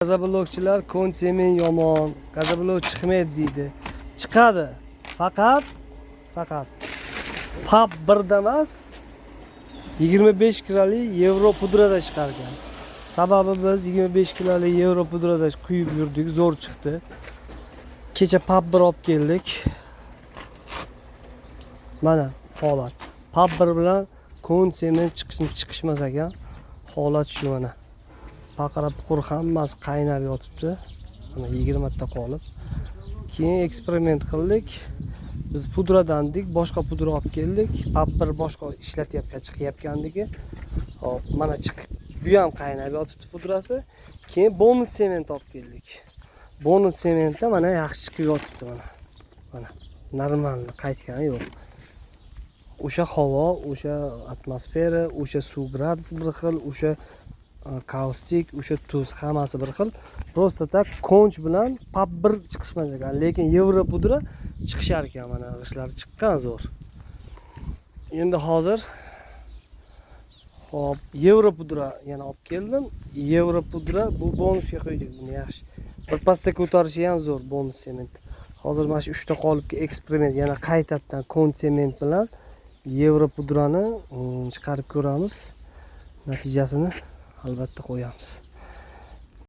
Gazoblokchilar konsemen yomon, gazoblok chiqmaydi deydi. Chiqadi. Faqat pap birda emas, 25 kiloli yevro pudrada chiqargan. Sababi biz 25 kiloli yevro pudrada quyib yurdik, zo'r chiqdi. Kecha pap bir olib keldik. Mana holat. Pap bir bilan konsemen chiqishmas ekan. Holat shu mana. Paqirab qur hammasi qaynab yotibdi. Mana 20 ta qolib. Keyin eksperiment qildik. Biz pudradan dik, boshqa pudra olib keldik. Pap bir boshqa chiqyapgandiki. Hop, mana chiqib. Bu ham qaynab yotibdi pudrasi. Keyin bonus sement olib keldik. Bonus sementda mana yaxshi chiqib yotibdi mana. Mana normal qaytgani yo'q. O'sha havo, o'sha atmosfera, o'sha suv gradus bir xil, o'sha kaustik, o'sha tuz hammasi bir xil. Prosta tak konch bilan pap bir chiqishmas ekan, lekin yevro pudra chiqishar ekan, mana g'ishlari chiqqan zo'r. Endi hozir hop, yevro pudra yana olib keldim. Yevro pudra bu bonusga qo'ydik buni yaxshi. Bir pasta ko'tarishi ham zo'r bonus sement. Hozir mana shu 3 ta qolipga eksperiment yana qaytadan konch sement bilan yevro pudrani chiqarib ko'ramiz. Natijasini albatta qo'yamiz.